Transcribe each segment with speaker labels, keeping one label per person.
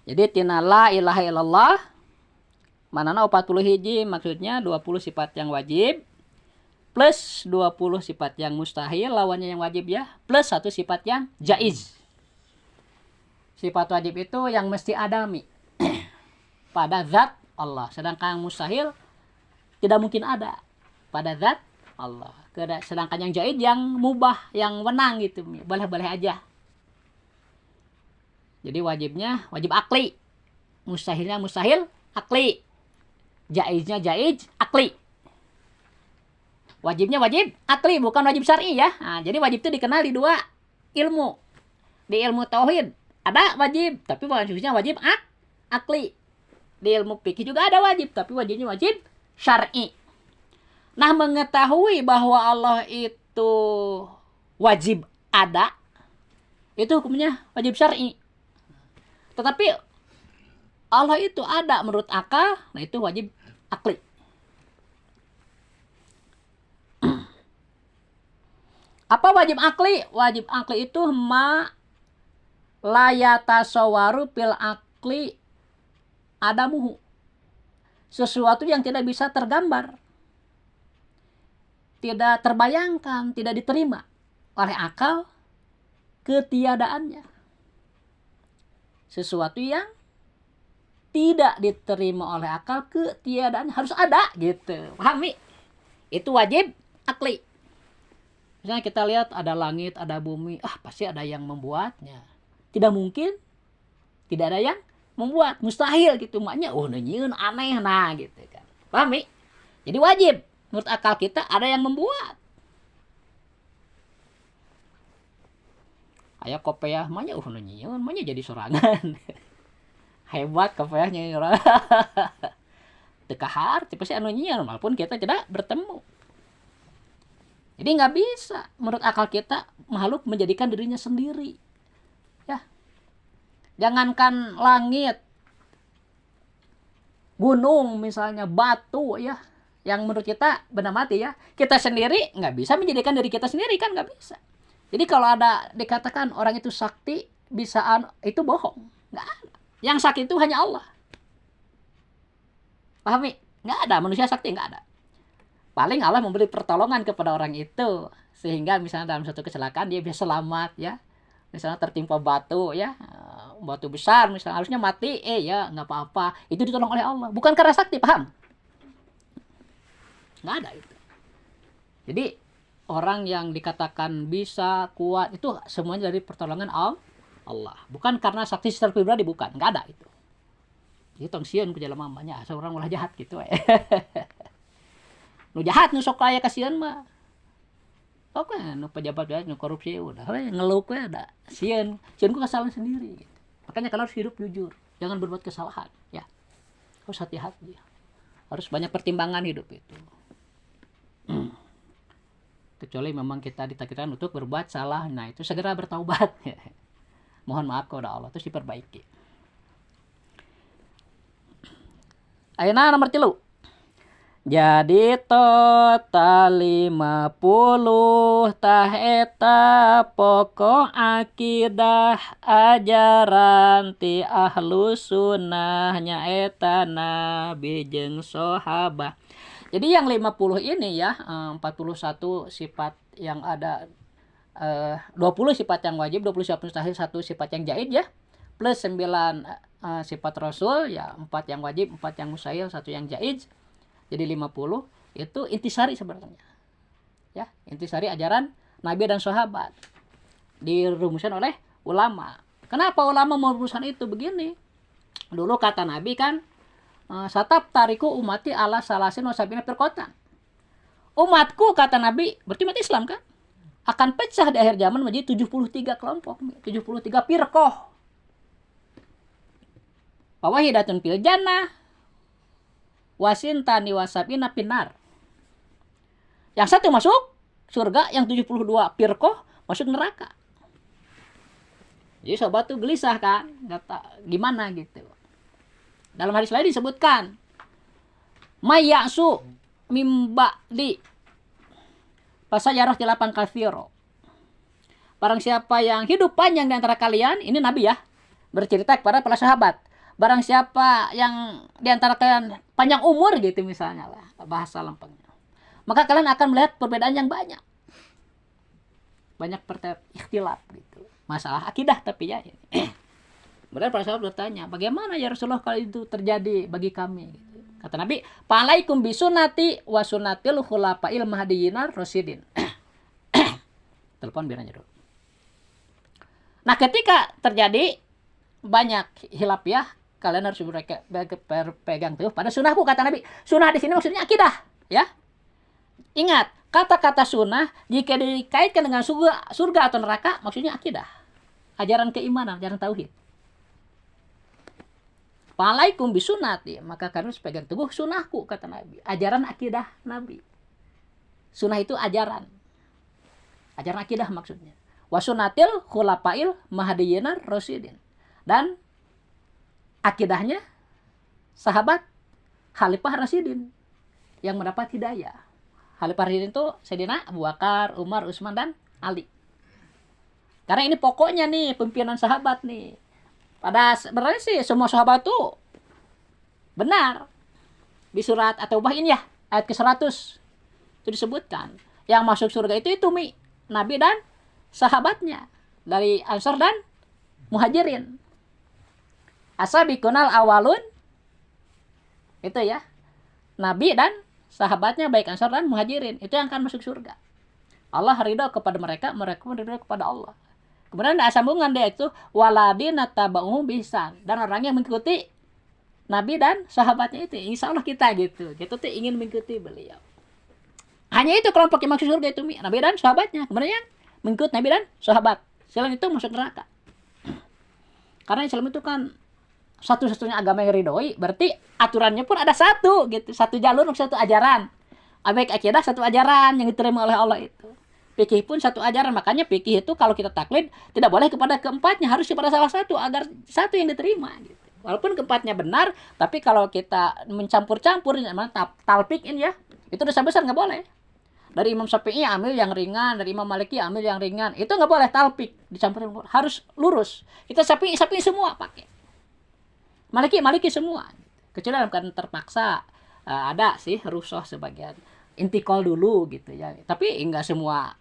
Speaker 1: Jadi tina la ilaha illallah manana 40 hiji maksudnya 20 sifat yang wajib plus 20 sifat yang mustahil lawannya yang wajib ya plus 1 sifat yang jaiz. Sifat wajib itu yang mesti adami pada zat Allah, sedangkan mustahil tidak mungkin ada pada zat Allah. Sedangkan yang jaiz yang mubah, yang wenang gitu, boleh-boleh aja. Jadi wajibnya wajib akli, mustahilnya mustahil akli, jaiznya jaiz akli. Wajibnya wajib akli, bukan wajib syar'i ya. Nah, jadi wajib itu dikenal di dua ilmu. Di ilmu tauhid ada wajib, tapi wajibnya wajib akli. Di ilmu fikih juga ada wajib, tapi wajibnya wajib syar'i. Nah, mengetahui bahwa Allah itu wajib ada, itu hukumnya wajib syar'i. Tetapi Allah itu ada menurut akal, nah itu wajib akli. Apa wajib akli? Wajib akli itu ma la yatasawaru fil akli adamuhu. Sesuatu yang tidak bisa tergambar, tidak terbayangkan, tidak diterima oleh akal ketiadaannya. Sesuatu yang tidak diterima oleh akal ketiadaannya harus ada gitu. Pahami? Itu wajib akli. Misalnya kita lihat ada langit, ada bumi, pasti ada yang membuatnya. Tidak mungkin tidak ada yang membuat, mustahil gitu. Maknya nyeun aneh nah gitu kan. Paham? Jadi wajib menurut akal kita ada yang membuat. Aya kopiah maknya nyeun, maknya jadi sorangan. Hebat kopiahnya orang. Teu kahar, pasti anu nyieun walaupun kita tidak bertemu. Jadi nggak bisa menurut akal kita makhluk menjadikan dirinya sendiri. Ya. Jangankan langit, gunung misalnya, batu ya, yang menurut kita benda mati ya, kita sendiri nggak bisa menjadikan diri kita sendiri kan nggak bisa. Jadi kalau ada dikatakan orang itu sakti bisa itu bohong, nggak ada. Yang sakti itu hanya Allah. Pahami? Nggak ada manusia sakti, nggak ada. Paling Allah memberi pertolongan kepada orang itu sehingga misalnya dalam satu kecelakaan dia bisa selamat ya. Misalnya tertimpa batu ya, batu besar misalnya harusnya mati, ya nggak apa-apa, itu ditolong oleh Allah, bukan karena sakti, paham? Nggak ada itu. Jadi orang yang dikatakan bisa kuat itu semuanya dari pertolongan Allah, bukan karena sakti secara pribadi, bukan, nggak ada itu. Jadi tong sieun ku jelema mamanya seorang ulah jahat gitu nu jahat nu sok kaya kasihan mah. Oke, nu pejabat ya, nu korupsi udah ngeluh we ada. Sieun ku kesalahan sendiri gitu. Makanya kalau harus hidup jujur, jangan berbuat kesalahan ya. Harus hati-hati. Harus banyak pertimbangan hidup itu. Kecuali memang kita ditakdirkan untuk berbuat salah, nah itu segera bertaubat. Mohon maaf kepada Allah terus diperbaiki. Ayeuna nomor 3. Jadi total 50 tah eta pokok akidah ajaran ti ahlus sunnah nyaeta nabi jeung sahabat. Jadi yang 50 ini ya, 41 sifat yang ada, 20 sifat yang wajib, 20 sifat mustahil, 1 sifat yang jaiz ya. Plus 9 sifat rasul ya, 4 yang wajib, 4 yang mustahil, 1 yang jaiz. Jadi 50 itu intisari sebenarnya. Ya, intisari ajaran Nabi dan sahabat. Dirumuskan oleh ulama. Kenapa ulama merumuskan itu begini? Dulu kata Nabi kan, satap tariku umati ala salasin wasabina firqatan. Umatku kata Nabi, berarti umat Islam kan? Akan pecah di akhir zaman menjadi 73 kelompok, 73 firqah. Wawahidatun fil jannah wasintani wasabina pinar. Yang satu masuk surga, yang 72 firqah masuk neraka. Jadi sobat tuh gelisah kan, gimana gitu. Dalam hadis lain disebutkan mayyasu mimba di pasajarah tilapan kafiro. Barang siapa yang hidup panjang di antara kalian, ini Nabi ya, bercerita kepada para sahabat, barang siapa yang diantara kalian panjang umur gitu misalnya lah, bahasa lempengnya, maka kalian akan melihat perbedaan yang banyak ikhtilaf gitu, masalah akidah. Tapi ya kemudian para sahabat bertanya, bagaimana ya Rasulullah kalau itu terjadi bagi kami gitu. Kata Nabi, "Fa'alaikum bisunnati wa sunnatil khulafa'il mahdiyyin rasyidin." Telepon biar aja dulu. Nah, ketika terjadi banyak hilaf ya, kalian harus berpegang teguh pada sunnahku, kata Nabi. Sunnah di sini maksudnya akidah, ya. Ingat, kata-kata sunnah jika dikaitkan dengan surga atau neraka, maksudnya akidah. Ajaran keimanan, ajaran tauhid. Fa'alaikum bisunnati, maka kalian harus pegang teguh sunnahku, kata Nabi. Ajaran akidah Nabi. Sunnah itu ajaran. Ajaran akidah maksudnya. Wa sunnatil khulafa'il mahdiyyin rasyidin. Dan akidahnya sahabat Khalifah Rasyidin yang mendapat hidayah. Khalifah Rasyidin itu Sayyidina Abu Bakar, Umar, Utsman, dan Ali. Karena ini pokoknya nih pimpinan sahabat nih. Pada sebenarnya sih semua sahabat tuh benar. Di surat At-Taubah ini ya, ayat ke-100 itu disebutkan. Yang masuk surga itu Nabi dan sahabatnya dari Ansar dan Muhajirin. Asabiqunal awalun itu ya, Nabi dan sahabatnya baik Ansar dan Muhajirin itu yang akan masuk surga. Allah ridha kepada mereka, mereka pun ridha kepada Allah. Kemudian ada sambungan dia itu waladina tabauhum biihsan, dan orang yang mengikuti Nabi dan sahabatnya itu, insya Allah kita gitu. Kita tuh ingin mengikuti beliau. Hanya itu kelompok yang masuk surga itu Nabi dan sahabatnya. Kemudian mengikuti Nabi dan sahabat. Selain itu masuk neraka. Karena Islam itu kan satu-satunya agama yang ridhoi, berarti aturannya pun ada satu gitu, satu jalur, satu ajaran. Baik akidah satu ajaran yang diterima oleh Allah itu. Fikih pun satu ajaran, makanya fikih itu kalau kita taklid tidak boleh kepada keempatnya, harus kepada salah satu agar satu yang diterima gitu. Walaupun keempatnya benar, tapi kalau kita mencampur-campur talpik ini ya, itu dosa besar, nggak boleh. Dari Imam Syafi'i ambil yang ringan, dari Imam Maliki ambil yang ringan, itu nggak boleh talpik, dicampurin, harus lurus. Kita Syafi'i semua pakai, Maliki semua, kecuali dalam keadaan terpaksa. Ada sih rusuh sebagian intikal dulu gitu ya, tapi enggak semua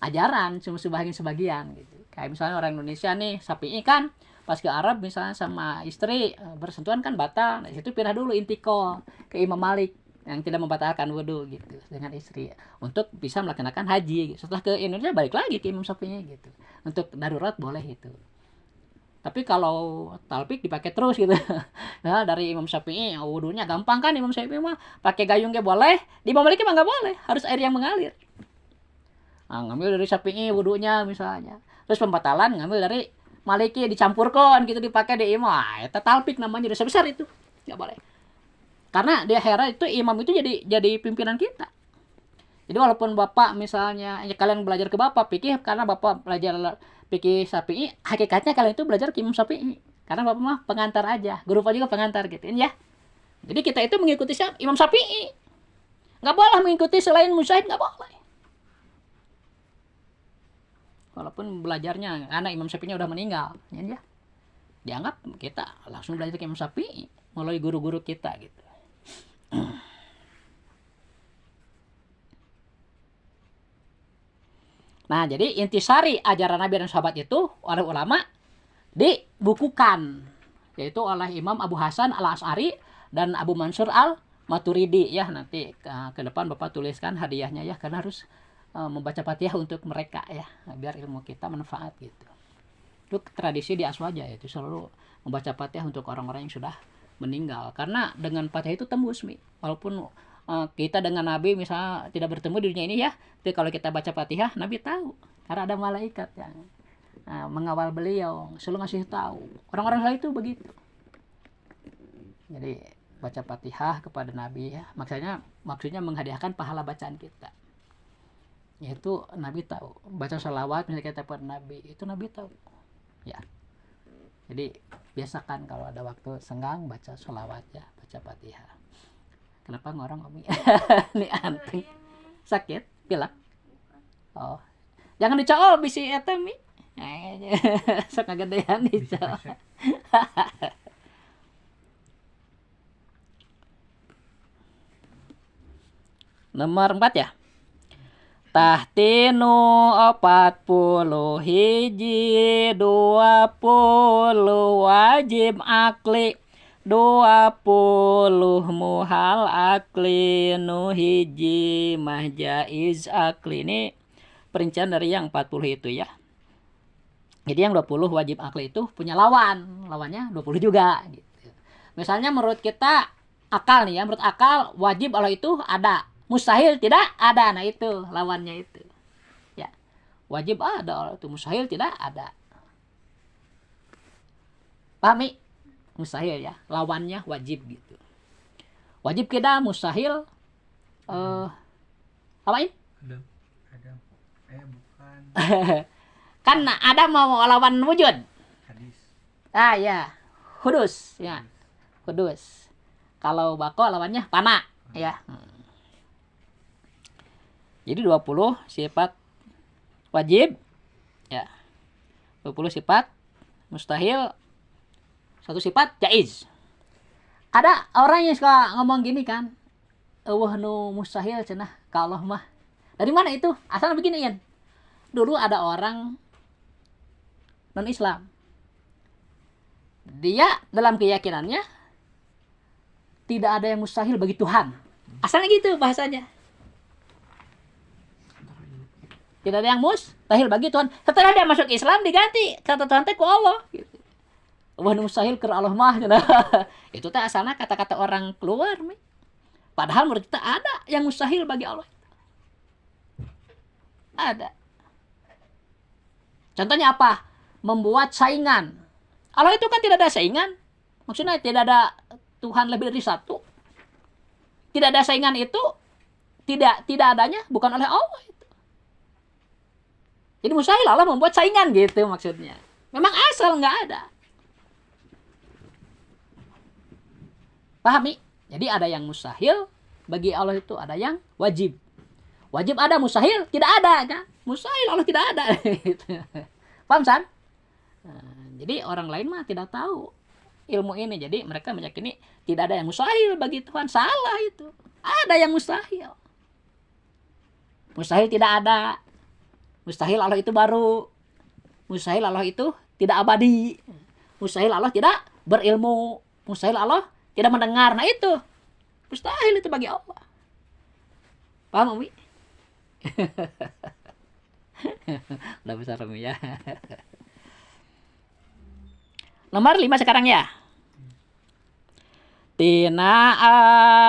Speaker 1: ajaran, cuma sebagian gitu. Kayak misalnya orang Indonesia nih Syafi'i kan pas ke Arab misalnya sama istri bersentuhan kan batal. Nah, situ pindah dulu intikal ke Imam Malik yang tidak membatalkan wudu gitu dengan istri untuk bisa melaksanakan haji gitu. Setelah ke Indonesia balik lagi ke Imam Syafi'i gitu. Untuk darurat boleh itu. Tapi kalau talpik dipakai terus gitu. Nah, dari Imam Syafi'i wudunya gampang kan, Imam Syafi'i mah pakai gayungnya boleh, di Imam Malik mah enggak boleh, harus air yang mengalir. Nah, ngambil dari Syafi'i wudunya misalnya. Terus pembatalan ngambil dari Maliki dicampurkan gitu dipakai di imam. Itu talpik namanya, dosa besar itu. Enggak boleh. Karena di akhirat itu imam itu jadi pimpinan kita. Jadi walaupun Bapak misalnya ya kalian belajar ke Bapak fikih karena Bapak belajar fikih Syafi'i, hakikatnya kalian itu belajar ke Imam Syafi'i. Karena Bapak mah pengantar aja, guru Bapak juga pengantar gitu ya. Jadi kita itu mengikuti Imam Syafi'i. Enggak boleh mengikuti selain mujtahid, enggak boleh. Walaupun belajarnya karena Imam Syafi'i udah meninggal, ya. Dianggap kita langsung belajar ke Imam Syafi'i melalui guru-guru kita gitu. Nah, jadi intisari ajaran Nabi dan sahabat itu oleh ulama dibukukan, yaitu oleh Imam Abu Hasan Al-Asy'ari dan Abu Mansur Al-Maturidi ya. Nanti ke depan Bapak tuliskan hadiahnya ya, karena harus membaca Fatihah untuk mereka ya, biar ilmu kita manfaat gitu. Itu tradisi di Aswaja itu selalu membaca Fatihah untuk orang-orang yang sudah meninggal, karena dengan Fatihah itu tembus walaupun kita dengan Nabi misalnya tidak bertemu di dunia ini ya, tapi kalau kita baca Fatihah Nabi tahu, karena ada malaikat yang mengawal beliau, selalu ngasih tahu. Orang-orang lain itu begitu. Jadi baca Fatihah kepada Nabi ya, maksudnya menghadiahkan pahala bacaan kita. Yaitu Nabi tahu. Baca salawat misalnya kita pada Nabi, itu Nabi tahu. Ya. Jadi biasakan kalau ada waktu senggang baca salawat ya, baca Fatihah. Kenapa ngorong Umi? Ini anting. Sakit? Pilek? Oh. Jangan dicol bisi eta Mi. Sok ngagedean dicol. Nomor 4 ya. Tahtinu 40 hiji 20 wajib akli 20 muhal akli nu hiji mah jaiz akli. Ini perincian dari yang 40 itu ya. Jadi yang 20 wajib akli itu punya lawan. Lawannya 20 juga gitu. Misalnya menurut kita akal nih ya, menurut akal wajib Allah itu ada, mustahil tidak ada. Nah itu lawannya itu. Ya. Wajib ada Allah itu, mustahil tidak ada. Pahami? Mustahil ya, lawannya wajib gitu. Wajib kita mustahil apain?
Speaker 2: Adam. Bukan.
Speaker 1: Kan ada mau lawan wujud.
Speaker 2: Hadis.
Speaker 1: Ya. Hudus ya. Hudus. Kalau bako lawannya pana ya. Jadi 20 sifat wajib ya. 20 sifat mustahil, 1 sifat jaiz. Ada orang yang suka ngomong gini kan, eueuh nu mustahil cenah ka Allah mah. Dari mana itu? Asal begini ya. Dulu ada orang non Islam. Dia dalam keyakinannya tidak ada yang mustahil bagi Tuhan. Asalnya gitu bahasanya. Tidak ada yang mustahil bagi Tuhan. Setelah dia masuk Islam diganti catatan teh ku Allah gitu. Wah mustahil ke Allah mah. Itu teh asalnya kata-kata orang keluar. Padahal menurut kita ada yang mustahil bagi Allah. Ada. Contohnya apa? Membuat saingan. Allah itu kan tidak ada saingan. Maksudnya tidak ada Tuhan lebih dari satu. Tidak ada saingan itu tidak adanya bukan oleh Allah itu. Jadi mustahil Allah membuat saingan gitu maksudnya. Memang asal nggak ada. Pahami? Jadi ada yang mustahil bagi Allah itu, ada yang wajib. Wajib ada, mustahil tidak ada kan? Mustahil Allah tidak ada. Paham San? Nah, jadi orang lain mah tidak tahu ilmu ini. Jadi mereka meyakini tidak ada yang mustahil bagi Tuhan. Salah itu. Ada yang mustahil. Mustahil tidak ada. Mustahil Allah itu baru. Mustahil Allah itu tidak abadi. Mustahil Allah tidak berilmu. Mustahil Allah tidak mendengar. Nah itu. Mustahil itu bagi Allah. Paham Umi? Udah besar Umi ya. Nomor 5 sekarang ya. Tina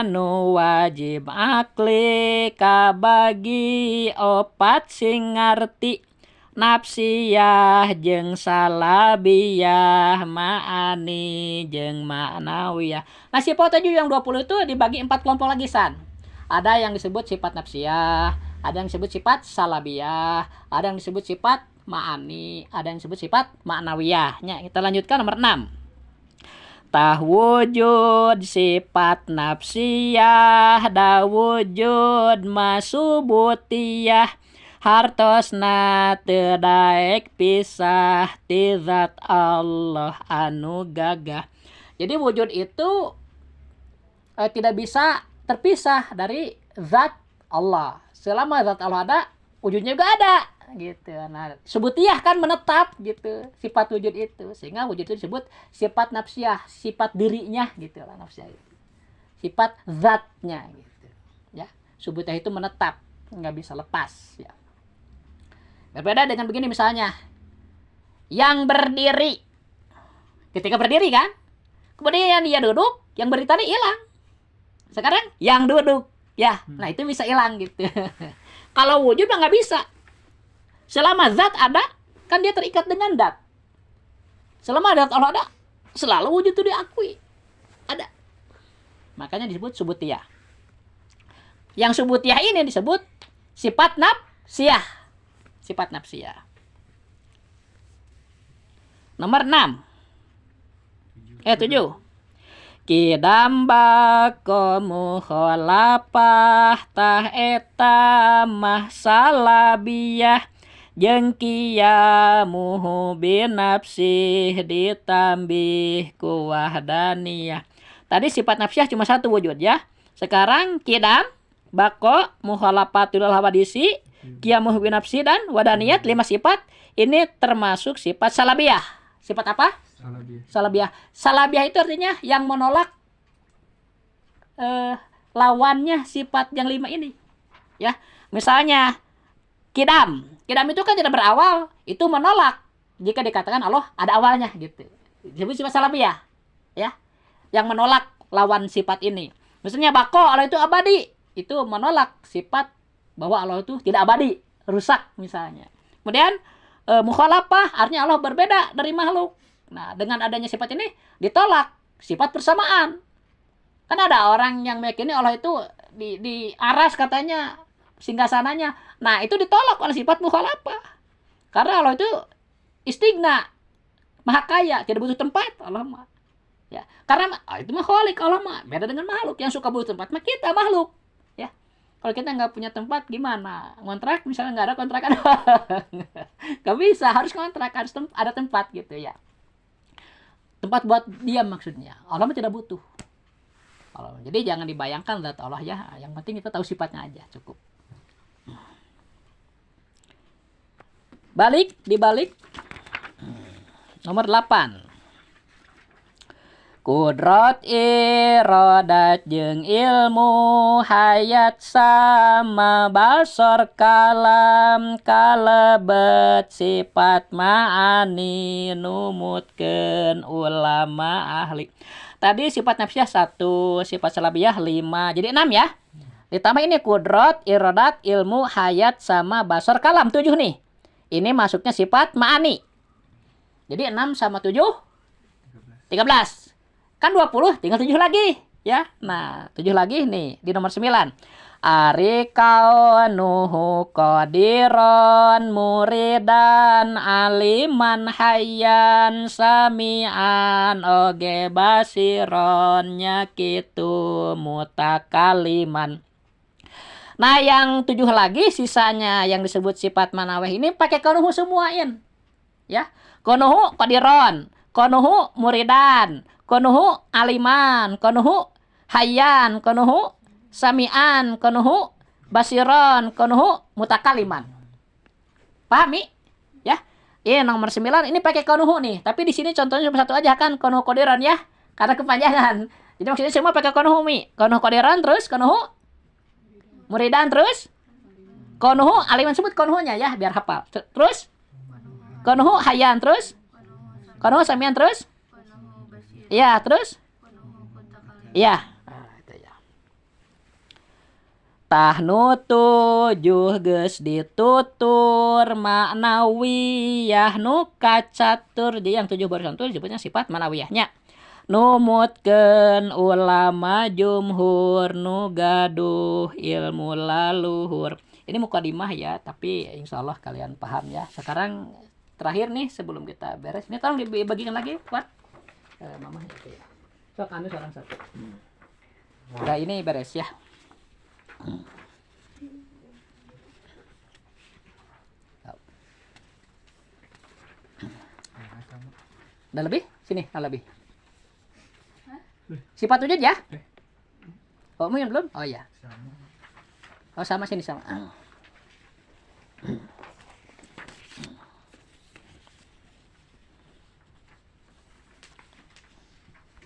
Speaker 1: anu wajib akli kabagi opat sing ngarti nafsiyah jeung salabiyah ma'ani jeung ma'nawiyah. Nah sifat 7 yang 20 itu dibagi 4 kelompok lagi San. Ada yang disebut sifat nafsiyah, ada yang disebut sifat salabiyah, ada yang disebut sifat ma'ani, ada yang disebut sifat ma'nawiyah. Kita lanjutkan nomor 6. Tah wujud sifat nafsiyah da wujud masubutiyah hartosna teu daek pisah ti zat Allah anu gagah. Jadi wujud itu tidak bisa terpisah dari zat Allah. Selama zat Allah ada, wujudnya juga ada gitu. Nah, subutiyah kan menetap gitu sifat wujud itu, sehingga wujud itu disebut sifat nafsiyah, sifat dirinya gitu lah nafsiyah itu. Sifat zatnya gitu. Ya, subutiyah itu menetap, nggak bisa lepas ya. Berbeda dengan begini misalnya. Yang berdiri. Ketika berdiri kan, kemudian dia duduk, yang berdiri tadi hilang. Sekarang yang duduk ya, nah itu bisa hilang gitu. Kalau wujud mah nggak bisa. Selama zat ada, kan dia terikat dengan zat. Selama zat Allah ada, selalu wujud itu diakui. Ada. Makanya disebut subutiyah. Yang subutiyah ini disebut sifat nafsiyah. Sifat nafsiyah. Nomor 6. 7. Kidamba komu kholapah tah eta mah salabiyah jeung kiyamuhu binafsih ditambih ku wahdaniyah. Tadi sifat nafsiyah cuma satu wujud ya. Sekarang kidam bako, mukhalafatul hawadisi, qiyamuh binafsi dan wadaniyat 5 sifat ini termasuk sifat salabiyah. Sifat apa?
Speaker 2: Salabiyah.
Speaker 1: Salabiyah. Salabiyah itu artinya yang menolak lawannya sifat yang 5 ini. Ya, misalnya kidam. Kidam itu kan tidak berawal, itu menolak jika dikatakan Allah ada awalnya gitu. Disebut sifat salabiyah. Ya. Yang menolak lawan sifat ini. Misalnya bako, Allah itu abadi. Itu menolak sifat bahwa Allah itu tidak abadi, rusak misalnya. Kemudian mukhalafah artinya Allah berbeda dari makhluk. Nah, dengan adanya sifat ini ditolak sifat persamaan. Kan ada orang yang meyakini Allah itu di aras katanya singgasananya. Nah, itu ditolak oleh sifat mukhalafah. Karena Allah itu istighna, maha kaya, tidak butuh tempat. Allah mah. Ya, karena itu mah khalik, Allah mah beda dengan makhluk yang suka butuh tempat. Mah kita makhluk. Ya. Kalau kita nggak punya tempat gimana? Ngontrak misalnya nggak ada kontrakan. Nggak bisa, harus kontrak, harus ada tempat gitu ya. Tempat buat diam maksudnya. Allah mah tidak butuh. Jadi jangan dibayangkan zat Allah ya. Yang penting kita tahu sifatnya aja cukup. Dibalik. Nomor 8. Kudrat iradat jeung ilmu hayat sama basor kalam kalebet sifat ma'ani numutkeun ulama ahli. Tadi sifat nafsiyah 1, sifat salabiyah 5. Jadi 6 ya. Ditambah ini kudrat, iradat, ilmu, hayat sama basor kalam 7 nih. Ini masuknya sifat ma'ani. Jadi 6 sama 7 13. Kan 20, tinggal 7 lagi ya. Nah, 7 lagi nih di nomor 9. Ari kaunuhu qadiron muridan aliman hayyan samian oge basiron nyakitu mutakaliman. Nah, yang 7 lagi sisanya yang disebut sifat manaweh ini pakai kaunuhu semuain. Ya. Kaunuhu qadiron, kaunuhu muridan, kaunuhu aliman, kaunuhu hayyan, kaunuhu samian, kaunuhu basiron, kaunuhu mutakaliman. Pahami? Ya. Ini nomor 9 ini pakai kaunuhu nih, tapi di sini contohnya cuma 1 aja kan, kaunuhu qadiron ya, karena kepanjangan. Jadi maksudnya semua pakai kaunuhu mi. Kaunuhu qadiron terus kaunuhu muridan terus kaunuhu aliman, sebut kaunuhunya ya biar hafal. Terus kaunuhu hayyan terus kaunuhu samian terus iya terus iya. Tahnu 7 geus ditutur maknawiyah nu kacatur. Jadi yang 7 barusan itu disebutnya sifat manawiyahnya. Numutkeun ulama jumhur nu gaduh ilmu laluhur. Ini mukadimah ya, tapi insyaallah kalian paham ya. Sekarang terakhir nih sebelum kita beres. Ini tolong dibagikan lagi buat mama itu ya. Sok anu salah satu. Nah, ini beres ya. Udah lebih? Sini, lebih. Sifat wujud ya? Oh, mungkin belum? Oh iya. Oh, sama sini sama.